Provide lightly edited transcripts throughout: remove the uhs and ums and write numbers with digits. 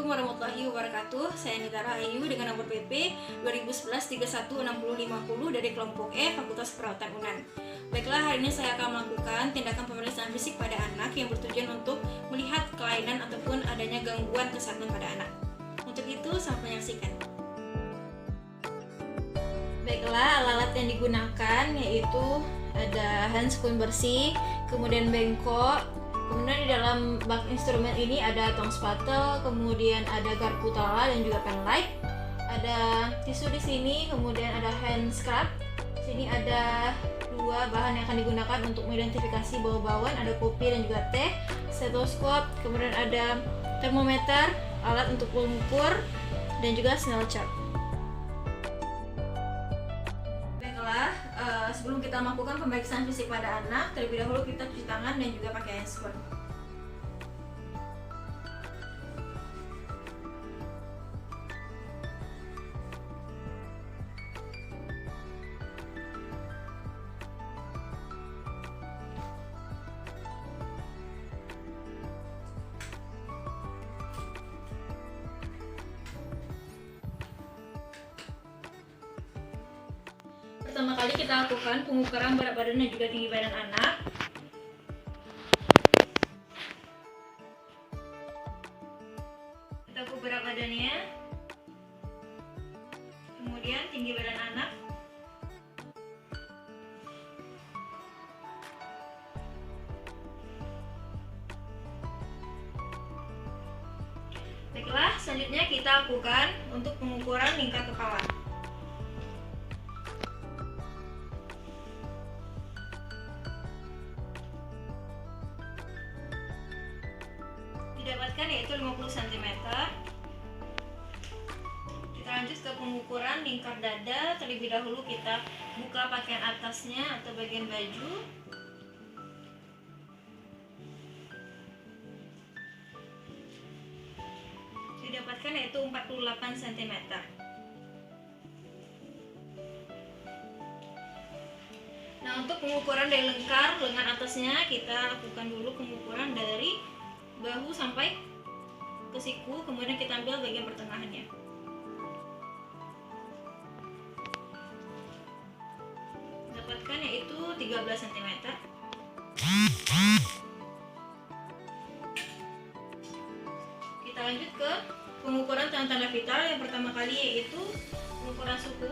Assalamualaikum warahmatullahi wabarakatuh. Saya Nita Rahayu dengan nomor PP 2011-316050 dari kelompok E, Fakultas Perawatan UNAN. Baiklah, hari ini saya akan melakukan tindakan pemeriksaan fisik pada anak yang bertujuan untuk melihat kelainan ataupun adanya gangguan kesehatan pada anak. Untuk itu, selamat menyaksikan. Baiklah, alat-alat yang digunakan yaitu ada handscoon bersih, kemudian bengkok. Kemudian di dalam bak instrumen ini ada tong spatel, kemudian ada garpu tala dan juga pen light. Ada tisu di sini, kemudian ada hand scrub. Sini ada dua bahan yang akan digunakan untuk mengidentifikasi bau-bauan, ada kopi dan juga teh, stetoskop, kemudian ada termometer, alat untuk mengukur, dan juga smell chart. Sebelum kita melakukan pemeriksaan fisik pada anak, terlebih dahulu kita cuci tangan dan juga pakai handscoon. Pertama kali kita lakukan pengukuran berat badan dan juga tinggi badan anak. Kita ukur berat badannya, kemudian tinggi badan anak. Baiklah, selanjutnya kita lakukan untuk pengukuran lingkar kepala. Didapatkan yaitu 50 cm. Kita lanjut ke pengukuran lingkar dada. Terlebih dahulu kita buka pakaian atasnya atau bagian baju. Didapatkan yaitu 48 cm. Nah, untuk pengukuran dari lingkar lengan atasnya, kita lakukan dulu pengukuran dari bahu sampai ke siku, kemudian kita ambil bagian pertengahannya. Dapatkan yaitu 13 cm. Kita lanjut ke pengukuran tanda-tanda vital. Yang pertama kali yaitu pengukuran suhu.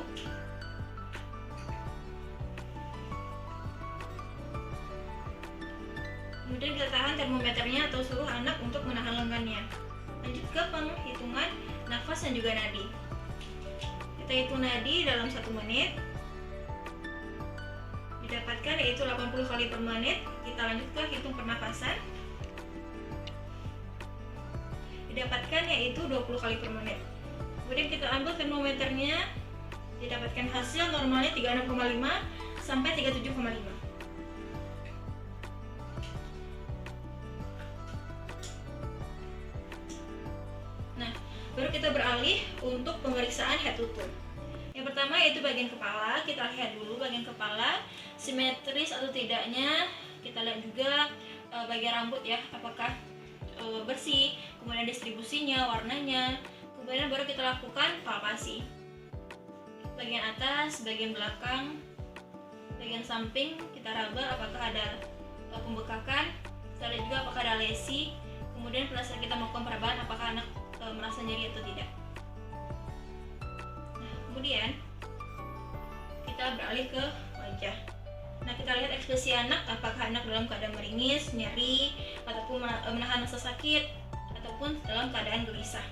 Kemudian kita tahan termometernya atau suruh anak untuk menahan lengannya. Lanjut ke penghitungan nafas dan juga nadi. Kita hitung nadi dalam 1 menit. Didapatkan yaitu 80 kali per menit. Kita lanjut ke hitung pernafasan. Didapatkan yaitu 20 kali per menit. Kemudian kita ambil termometernya. Didapatkan hasil normalnya 36,5 sampai 37,5. Baru kita beralih untuk pemeriksaan head to toe. Yang pertama yaitu bagian kepala. Kita lihat dulu bagian kepala simetris atau tidaknya. Kita lihat juga bagian rambut ya, apakah bersih, kemudian distribusinya, warnanya. Kemudian baru kita lakukan palpasi. Bagian atas, bagian belakang, bagian samping kita raba apakah ada pembekakan. Kita lihat juga apakah ada lesi. Kemudian pada saat kita melakukan perabahan apakah anak merasa nyeri atau tidak. Nah, kemudian kita beralih ke wajah. Nah, kita lihat ekspresi anak, apakah anak dalam keadaan meringis, nyeri, ataupun menahan rasa sakit, ataupun dalam keadaan gelisah.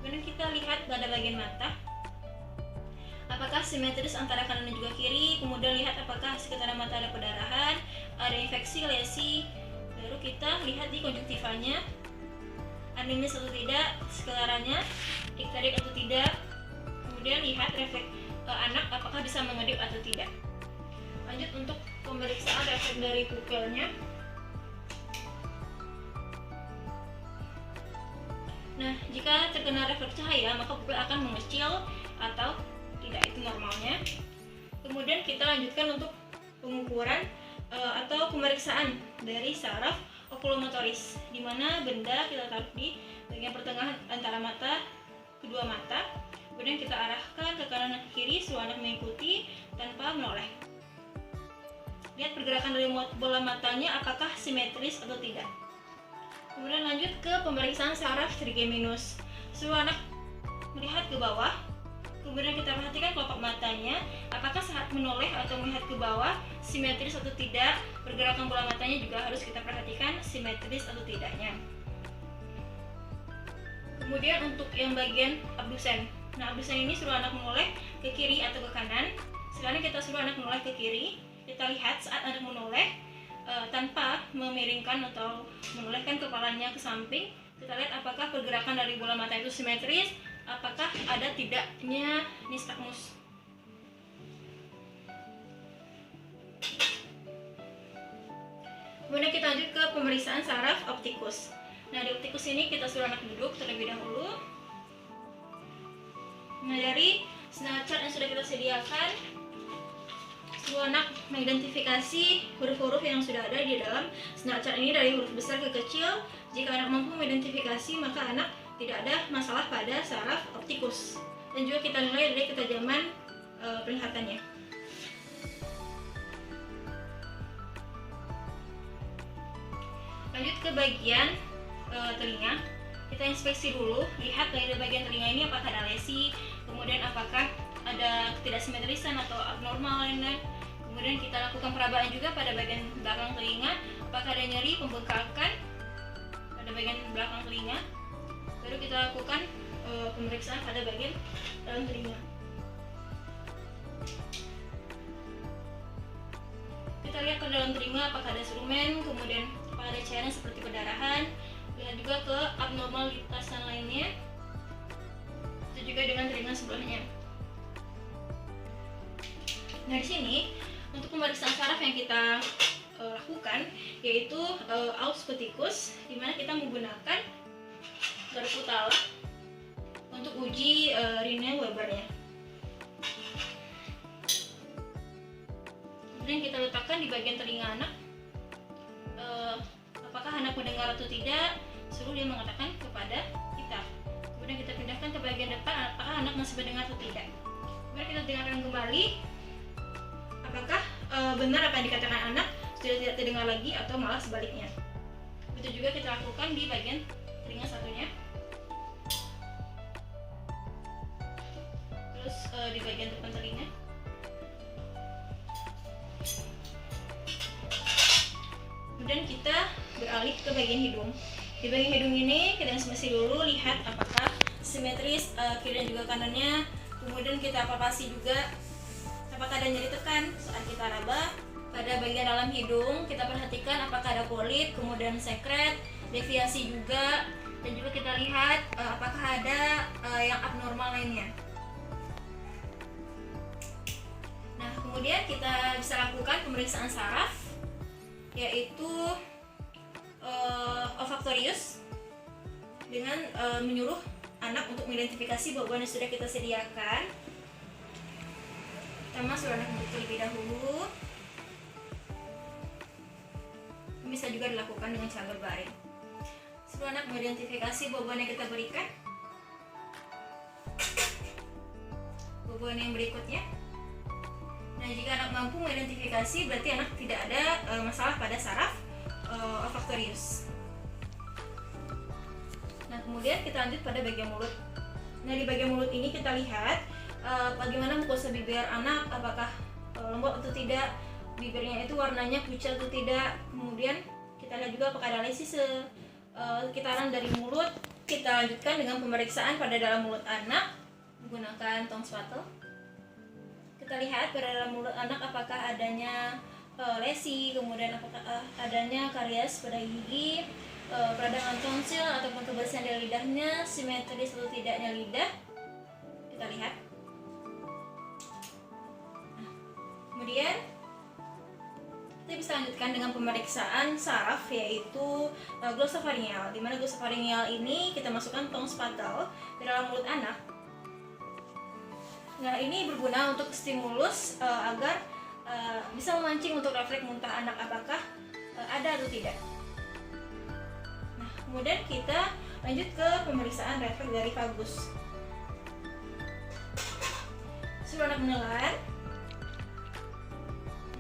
Kemudian kita lihat pada bagian mata, apakah simetris antara kanan dan juga kiri. Kemudian lihat apakah sekitar mata ada perdarahan, ada infeksi, lesi. Baru kita lihat di konjuktivanya, animis atau tidak, skleranya, ikterik atau tidak. Kemudian lihat refleks anak apakah bisa mengedip atau tidak. Lanjut untuk pemeriksaan refleks dari pupilnya. Nah, jika terkena refleks cahaya maka pupil akan mengecil atau tidak, itu normalnya. Kemudian kita lanjutkan untuk pengukuran atau pemeriksaan dari saraf oculomotoris, di mana benda kita taruh di bagian pertengahan antara kedua mata, kemudian kita arahkan ke kanan dan ke kiri, suruh anak mengikuti tanpa menoleh. Lihat pergerakan dari bola matanya apakah simetris atau tidak. Kemudian lanjut ke pemeriksaan saraf trigeminus. Suruh anak melihat ke bawah, kemudian kita perhatikan kelopak matanya apakah saat menoleh atau melihat ke bawah simetris atau tidak. Pergerakan bola matanya juga harus kita perhatikan simetris atau tidaknya. Kemudian untuk yang bagian abdusen, nah abdusen ini suruh anak menoleh ke kiri atau ke kanan. Sekarang kita suruh anak menoleh ke kiri. Kita lihat saat anak menoleh tanpa memiringkan atau menolehkan kepalanya ke samping, kita lihat apakah pergerakan dari bola mata itu simetris, apakah ada tidaknya nistagmus. Kemudian kita lanjut ke pemeriksaan saraf optikus. Nah, di optikus ini kita suruh anak duduk terlebih dahulu. Nah, dari snapshot yang sudah kita sediakan, suruh anak mengidentifikasi huruf-huruf yang sudah ada di dalam snapshot ini dari huruf besar ke kecil. Jika anak mampu mengidentifikasi, maka anak tidak ada masalah pada saraf optikus. Dan juga kita nilai dari ketajaman penglihatannya. Lanjut ke bagian telinga. Kita inspeksi dulu, lihat dari bagian telinga ini apakah ada lesi, kemudian apakah ada ketidaksimetrisan atau abnormal lainnya. Kemudian kita lakukan perabaan juga pada bagian belakang telinga, apakah ada nyeri, pembengkakan pada bagian belakang telinga. Baru kita lakukan pemeriksaan pada bagian dalam telinga. Kita lihat ke dalam telinga apakah ada serumen, kemudian apakah ada cairan seperti perdarahan. Lihat juga ke abnormalitasan lainnya. Itu juga dengan telinga sebelahnya. Nah, di sini untuk pemeriksaan saraf yang kita lakukan yaitu aus peticus, di mana kita menggunakan garpu tala untuk uji Rinne-Weber-nya. Kemudian kita letakkan di bagian telinga anak. Apakah anak mendengar atau tidak, suruh dia mengatakan kepada kita. Kemudian kita pindahkan ke bagian depan, apakah anak masih mendengar atau tidak. Kemudian kita dengarkan kembali apakah benar apa yang dikatakan anak, sudah tidak terdengar lagi atau malah sebaliknya. Itu juga kita lakukan di bagian telinga satunya. Terus di bagian depan telinga. Kemudian kita beralih ke bagian hidung. Di bagian hidung ini kita inspeksi dulu, lihat apakah simetris kiri dan juga kanannya. Kemudian kita palpasi juga apakah ada nyeri tekan saat kita raba. Pada bagian dalam hidung kita perhatikan apakah ada polip, kemudian sekret, deviasi juga, dan juga kita lihat apakah ada yang abnormal lainnya. Nah, kemudian kita bisa lakukan pemeriksaan saraf, yaitu olfaktorius, dengan menyuruh anak untuk mengidentifikasi bauan yang sudah kita sediakan. Pertama, suruh anak duduk terlebih dahulu. Bisa juga dilakukan dengan cara berbaring. Suruh anak mengidentifikasi bauan yang kita berikan. Bauan yang berikutnya. Nah, jika anak mampu mengidentifikasi, berarti anak tidak ada masalah pada saraf olfaktorius. Nah, kemudian kita lanjut pada bagian mulut. Nah, di bagian mulut ini kita lihat bagaimana mukosa bibir anak, apakah lembut atau tidak, bibirnya itu warnanya pucat atau tidak. Kemudian kita lihat juga apakah ada lesi sekitaran dari mulut. Kita lanjutkan dengan pemeriksaan pada dalam mulut anak menggunakan tong spatel. Kita lihat pada dalam mulut anak apakah adanya lesi, kemudian apakah adanya karies pada gigi, peradangan tonsil ataupun kebersihan dari lidahnya, simetris atau tidaknya lidah. Kita lihat. Nah, kemudian kita bisa lanjutkan dengan pemeriksaan saraf, yaitu glossopharyngeal, di mana glossopharyngeal ini kita masukkan tong spatel ke dalam mulut anak. Nah, ini berguna untuk stimulus agar bisa memancing untuk refleks muntah anak apakah ada atau tidak. Kemudian kita lanjut ke pemeriksaan refleks dari vagus. Suruh anak menelan.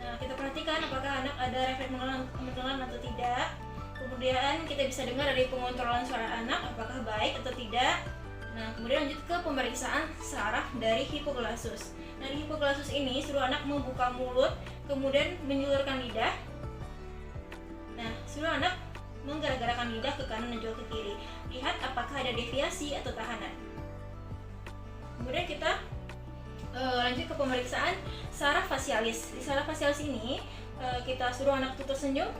Nah, kita perhatikan apakah anak ada refleks menelan atau tidak. Kemudian kita bisa dengar dari pengontrolan suara anak apakah baik atau tidak. Nah, kemudian lanjut ke pemeriksaan saraf dari hipoglosus. Nah, di hipoglosus ini suruh anak membuka mulut, kemudian menjulurkan lidah. Nah, suruh anak menggerak-gerakkan lidah ke kanan dan juga ke kiri. Lihat apakah ada deviasi atau tahanan. Kemudian kita lanjut ke pemeriksaan saraf fasialis. Di saraf fasialis ini kita suruh anak itu tersenyum.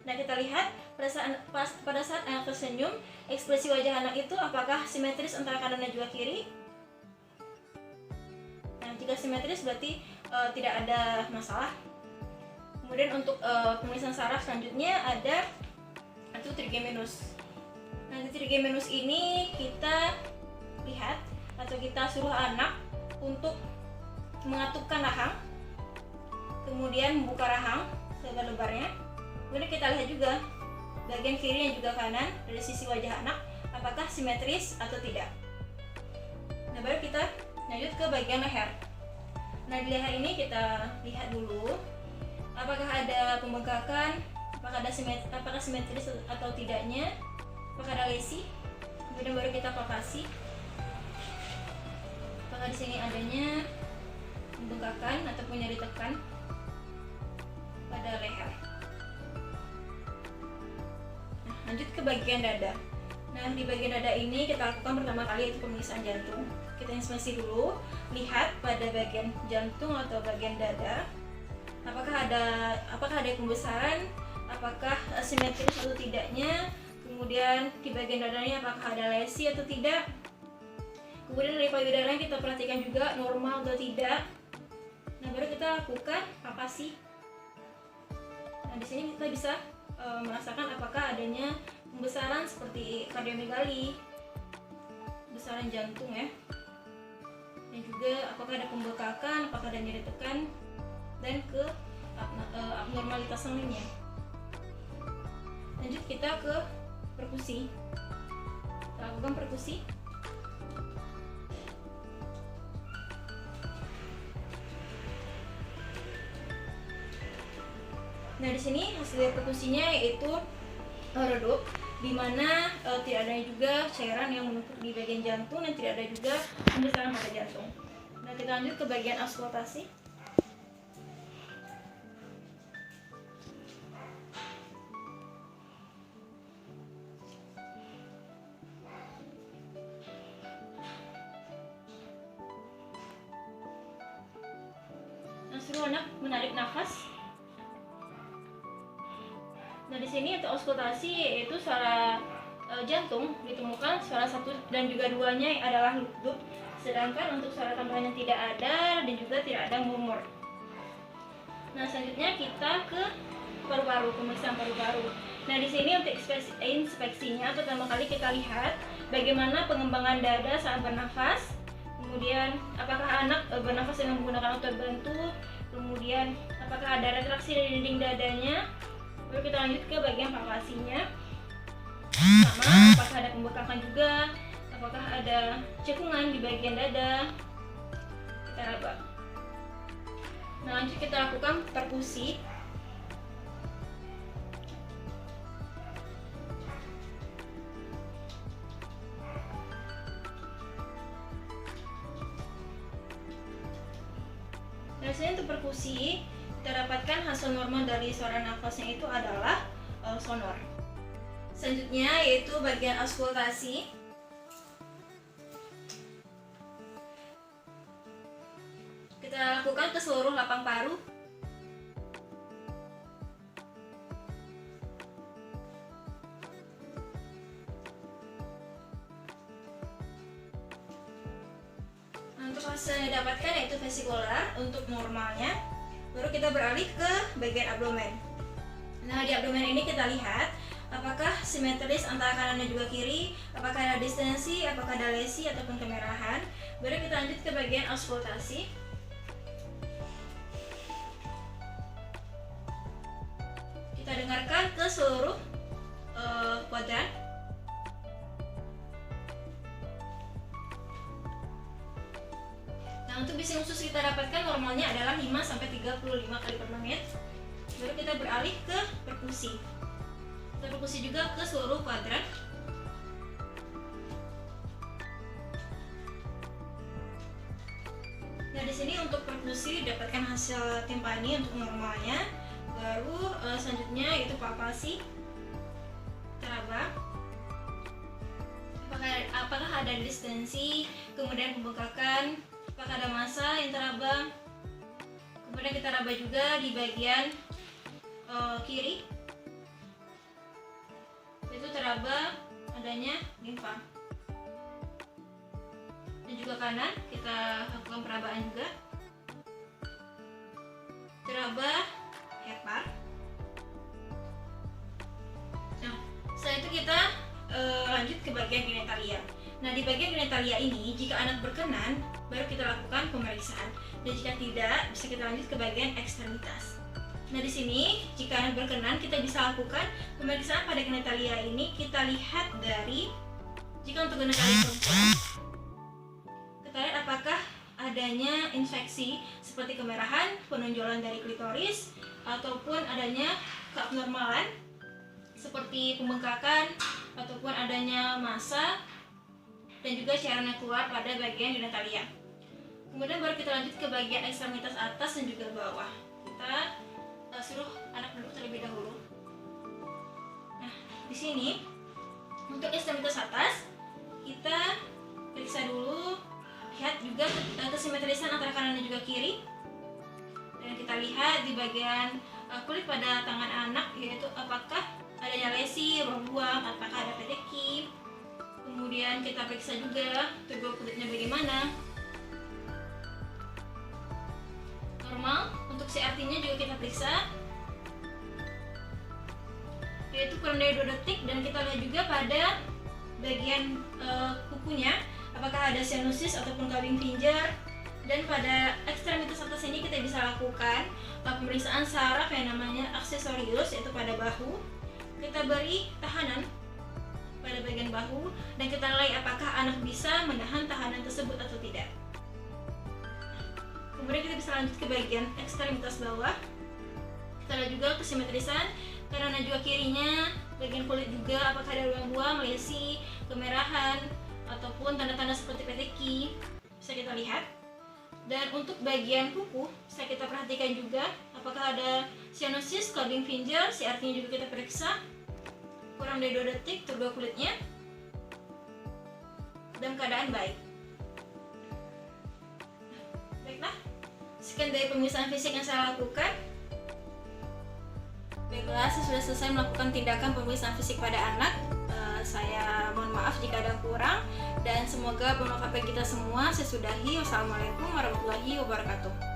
Nah, kita lihat pada saat anak tersenyum, ekspresi wajah anak itu apakah simetris antara kanan dan juga kiri. Nah, jika simetris berarti tidak ada masalah. Kemudian untuk pemeriksaan saraf selanjutnya ada itu trigeminus. Nah, di trigeminus ini kita lihat atau kita suruh anak untuk mengatupkan rahang, kemudian membuka rahang selebar-lebarnya. Kemudian kita lihat juga bagian kiri dan juga kanan dari sisi wajah anak apakah simetris atau tidak. Nah, baru kita lanjut ke bagian leher. Nah, di leher ini kita lihat dulu apakah ada pembengkakan, apakah simetris atau tidaknya, apakah ada lesi. Kemudian baru kita palpasi apakah di sini adanya pembengkakan ataupun nyeri tekan pada leher. Nah, lanjut ke bagian dada. Nah, di bagian dada ini kita lakukan pertama kali yaitu pemeriksaan jantung. Kita inspeksi dulu, lihat pada bagian jantung atau bagian dada apakah ada pembesaran, apakah simetris atau tidaknya. Kemudian di bagian dadanya apakah ada lesi atau tidak. Kemudian dari payudara kita perhatikan juga normal atau tidak. Nah, baru kita lakukan palpasi. Nah, di sini kita bisa merasakan apakah adanya pembesaran seperti kardiomegali, besaran jantung ya. Dan juga apakah ada pembekakan, apakah ada nyeri tekan dan ke abnormalitas lainnya. Lanjut kita ke perkusi. Kita lakukan perkusi. Nah, di sini hasil dari perkusinya yaitu redup, di mana tidak ada juga cairan yang menumpuk di bagian jantung dan tidak ada juga pembesaran pada jantung. Nah, kita lanjut ke bagian auskultasi. Nah, suruh anak menarik nafas. Nah, di sini untuk auskultasi yaitu suara jantung ditemukan, suara 1 dan juga 2-nya adalah lupduk, sedangkan untuk suara tambahan yang tidak ada dan juga tidak ada murmur. Nah, selanjutnya kita ke paru-paru, pemeriksaan paru-paru. Nah, di sini untuk inspeksinya pertama kali kita lihat bagaimana pengembangan dada saat bernafas. Kemudian apakah anak bernafas dengan menggunakan otot bantu, kemudian apakah ada retraksi di dinding dadanya. Lalu kita lanjut ke bagian palpasinya. Sama, apakah ada pembekakan juga, apakah ada cekungan di bagian dada. Kita raba. Nah, lanjut kita lakukan perkusi. Nah, sini untuk perkusi kita dapatkan hasil normal dari suara nafasnya itu adalah sonor. Selanjutnya yaitu bagian auskultasi. Kita lakukan ke seluruh lapang paru. Untuk hasil yang didapatkan yaitu vesikular untuk normalnya. Baru kita beralih ke bagian abdomen. Nah, di abdomen ini kita lihat apakah simetris antara kanan dan juga kiri, apakah ada distensi, apakah ada lesi ataupun kemerahan. Baru kita lanjut ke bagian auskultasi. Kita dengarkan ke seluruh kuadrat. Nah, untuk bising usus kita dapatkan normalnya adalah 5-35 kali per menit. Baru kita beralih ke perkusi. Kita perkusi juga ke seluruh kuadrat. Nah, di sini untuk perkusi dapatkan hasil timpani untuk normalnya. Baru selanjutnya yaitu palpasi. Kita raba. Apakah ada distensi, kemudian pembengkakan, apakah ada massa yang teraba. Kemudian kita raba juga di bagian kiri, itu teraba adanya limfa. Dan juga kanan kita lakukan perabaan juga, teraba hepar. Nah, setelah itu kita lanjut ke bagian genitalia. Nah, di bagian genitalia ini jika anak berkenan baru kita lakukan pemeriksaan, dan jika tidak bisa kita lanjut ke bagian ekstremitas. Nah, di sini jika anak berkenan kita bisa lakukan pemeriksaan pada genitalia ini. Kita lihat dari, jika untuk genitalia perempuan, kita lihat apakah adanya infeksi seperti kemerahan, penonjolan dari klitoris, ataupun adanya keabnormalan seperti pembengkakan ataupun adanya massa, dan juga cairan yang keluar pada bagian genitalia. Kemudian baru kita lanjut ke bagian ekstremitas atas dan juga bawah. Kita suruh anak duduk terlebih dahulu. Nah, di sini untuk ekstremitas atas kita periksa dulu, lihat juga kesimetrisan antara kanan dan juga kiri. Dan kita lihat di bagian kulit pada tangan anak, yaitu apakah adanya lesi, buang, apakah ada pedeki. Kemudian kita periksa juga tubuh kulitnya bagaimana. Normal. Untuk CRT-nya juga kita periksa, yaitu kurang dari 2 detik. Dan kita lihat juga pada bagian kukunya apakah ada sinusis ataupun kambing pinjar. Dan pada ekstremitas atas ini kita bisa lakukan pemeriksaan saraf yang namanya aksesorius, yaitu pada bahu. Kita beri tahanan pada bagian bahu dan kita nilai apakah anak bisa menahan tahanan tersebut atau tidak. Kemudian kita bisa lanjut ke bagian ekstremitas bawah. Kita lihat juga kesimetrisan kanan dan juga kirinya, bagian kulit juga apakah ada buang-buang, lesi, kemerahan, ataupun tanda-tanda seperti peteki bisa kita lihat. Dan untuk bagian kuku bisa kita perhatikan juga apakah ada sinusis, clubbing finger, artinya juga kita periksa. Kurang dari 2 detik terbuka kulitnya dalam keadaan baik. Baiklah, sekian dari pemeriksaan fisik yang saya lakukan. Baiklah, saya sudah selesai melakukan tindakan pemeriksaan fisik pada anak. Saya mohon maaf jika ada kurang, dan semoga bermanfaat bagi kita semua. Saya sudahi. Wassalamualaikum warahmatullahi wabarakatuh.